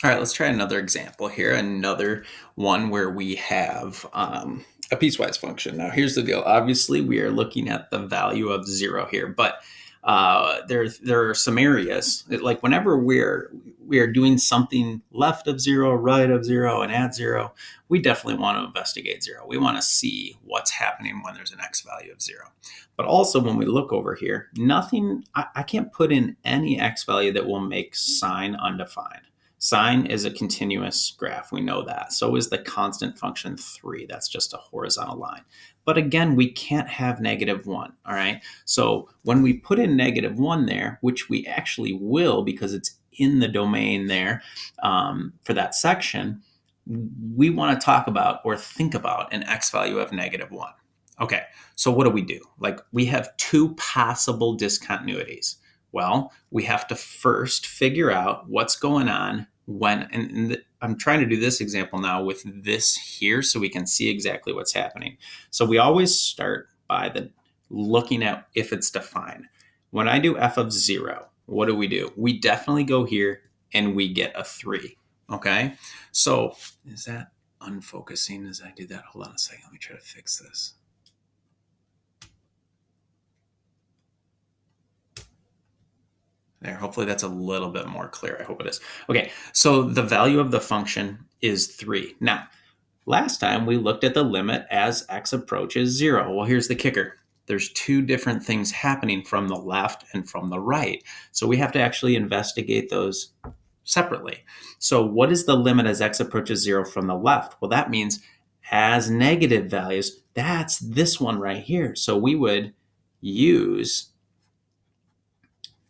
All right, let's try another example here. Another one where we have a piecewise function. Now, here's the deal. Obviously, we are looking at the value of 0 here, but there are some areas like whenever we are doing something left of 0, right of 0, and at 0, we definitely want to investigate 0. We want to see what's happening when there's an x value of 0. But also when we look over here, nothing. I can't put in any x value that will make sine undefined. Sine is a continuous graph. We know that. So is the constant function 3. That's just a horizontal line. But again, we can't have -1. All right. So when we put in -1 there, which we actually will because it's in the domain there for that section, we want to talk about or think about an x value of -1. Okay. So what do? Like we have two possible discontinuities. Well, we have to first figure out what's going on when, and I'm trying to do this example now with this here so we can see exactly what's happening. So we always start by looking at if it's defined. When I do f of 0, what do? We definitely go here and we get a 3. Okay. So is that unfocusing as I do that? Hold on a second. Let me try to fix this. There, hopefully that's a little bit more clear. I hope it is. Okay, so the value of the function is 3. Now, last time we looked at the limit as x approaches 0. Well, here's the kicker. There's two different things happening from the left and from the right. So we have to actually investigate those separately. So what is the limit as x approaches 0 from the left? Well, that means as negative values, that's this one right here. So we would use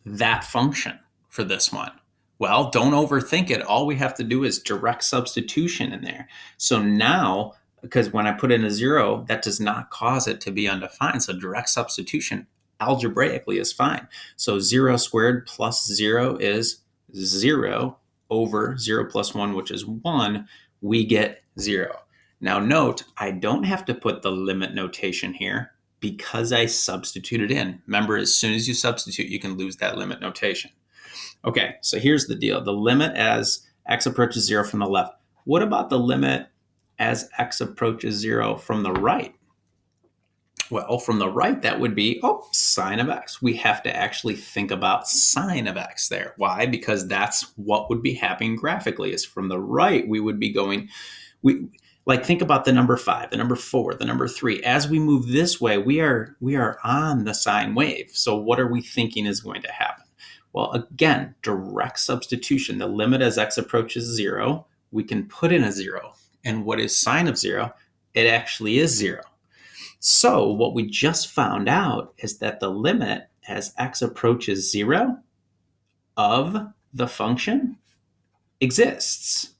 that function for this one. Well, don't overthink it. All we have to do is direct substitution in there. So now, because when I put in a 0, that does not cause it to be undefined. So direct substitution algebraically is fine. So 0 squared plus 0 is 0 over 0 plus 1, which is 1. We get 0. Now note, I don't have to put the limit notation here because I substituted in. Remember, as soon as you substitute, you can lose that limit notation. Okay, so here's the deal. The limit as x approaches 0 from the left. What about the limit as x approaches 0 from the right? Well, from the right, that would be, sine of x. We have to actually think about sine of x there. Why? Because that's what would be happening graphically. Is from the right, we would be going, like think about the number 5, the number 4, the number 3. As we move this way, we are on the sine wave. So what are we thinking is going to happen? Well, again, direct substitution. The limit as x approaches 0, we can put in a 0. And what is sine of 0? It actually is 0. So what we just found out is that the limit as x approaches 0 of the function exists.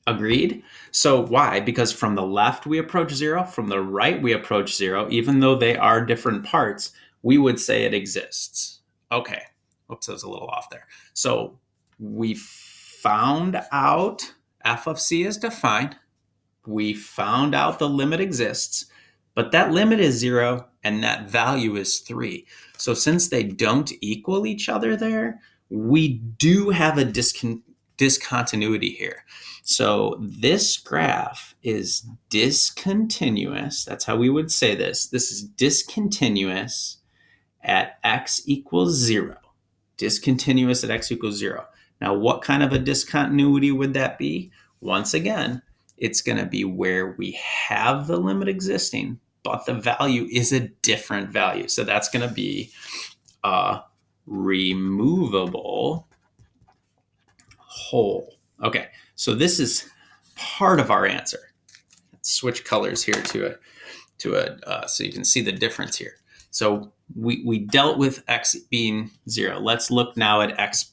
Agreed? So why? Because from the left we approach 0, from the right we approach 0. Even though they are different parts, we would say it exists. Okay. Oops, I was a little off there. So we found out f of c is defined. We found out the limit exists, but that limit is 0 and that value is 3. So since they don't equal each other there, we do have a discontinuity here. So this graph is discontinuous. That's how we would say this. This is discontinuous at x equals 0. Discontinuous at x equals 0. Now, what kind of a discontinuity would that be? Once again, it's going to be where we have the limit existing, but the value is a different value. So that's going to be a removable whole. Okay, so this is part of our answer. Let's switch colors here so you can see the difference here. So we dealt with x being 0. Let's look now at x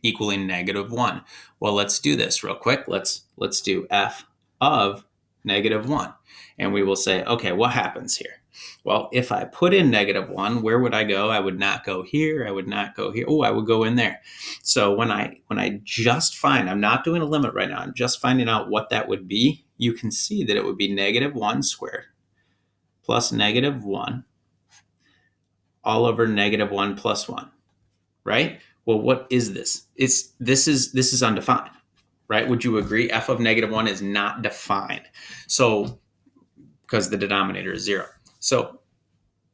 equaling -1. Well, let's do this real quick. Let's do f of -1. And we will say, okay, what happens here? Well, if I put in -1, where would I go? I would not go here. I would not go here. Oh, I would go in there. So when I just find, I'm not doing a limit right now. I'm just finding out what that would be. You can see that it would be -1 squared plus -1 all over -1 plus 1, right? Well, what is this? This is undefined, right? Would you agree? F of -1 is not defined. So because the denominator is 0. So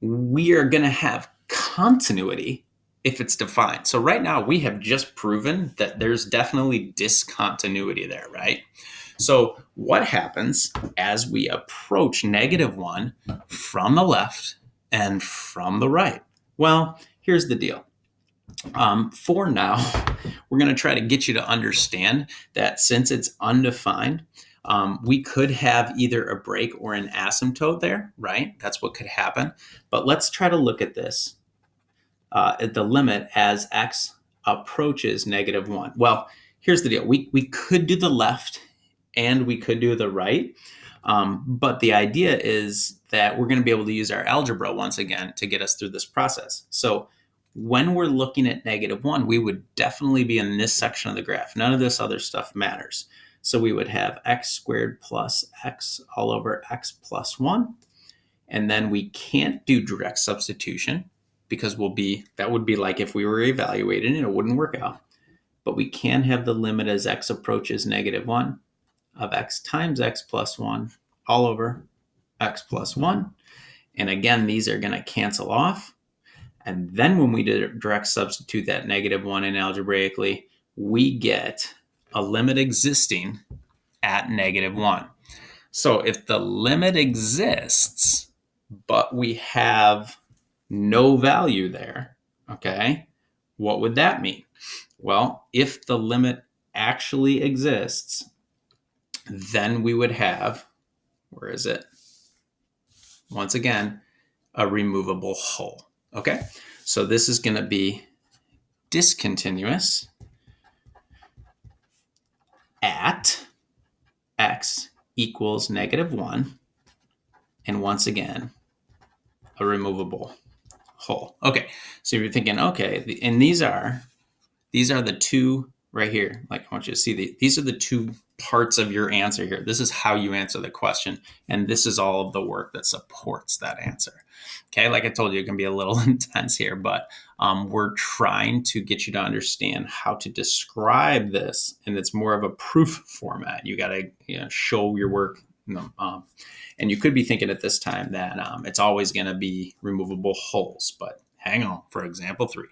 we are going to have continuity if it's defined. So right now we have just proven that there's definitely discontinuity there, right? So what happens as we approach -1 from the left and from the right? Well, here's the deal. For now, we're going to try to get you to understand that since it's undefined, we could have either a break or an asymptote there, right? That's what could happen. But let's try to look at this at the limit as x approaches -1. Well, here's the deal. We could do the left and we could do the right. But the idea is that we're going to be able to use our algebra once again to get us through this process. So when we're looking at -1, we would definitely be in this section of the graph. None of this other stuff matters. So we would have x squared plus x all over x plus 1. And then we can't do direct substitution because that would be like if we were evaluating it wouldn't work out. But we can have the limit as x approaches -1 of x times x plus 1 all over x plus 1. And again, these are going to cancel off. And then when we direct substitute that -1 in algebraically, we get a limit existing at -1. So if the limit exists, but we have no value there, okay, what would that mean? Well, if the limit actually exists, then we would have, where is it? Once again, a removable hull. Okay, so this is going to be discontinuous at x equals -1, and once again, a removable hull. Okay, so you're thinking, okay, and these are the two right here. Like I want you to see these are the two parts of your answer here. This is how you answer the question, and this is all of the work that supports that answer. Okay, like I told you, it can be a little intense here, but we're trying to get you to understand how to describe this, and it's more of a proof format. You got to show your work. And you could be thinking at this time that it's always going to be removable hulls, but hang on for example 3.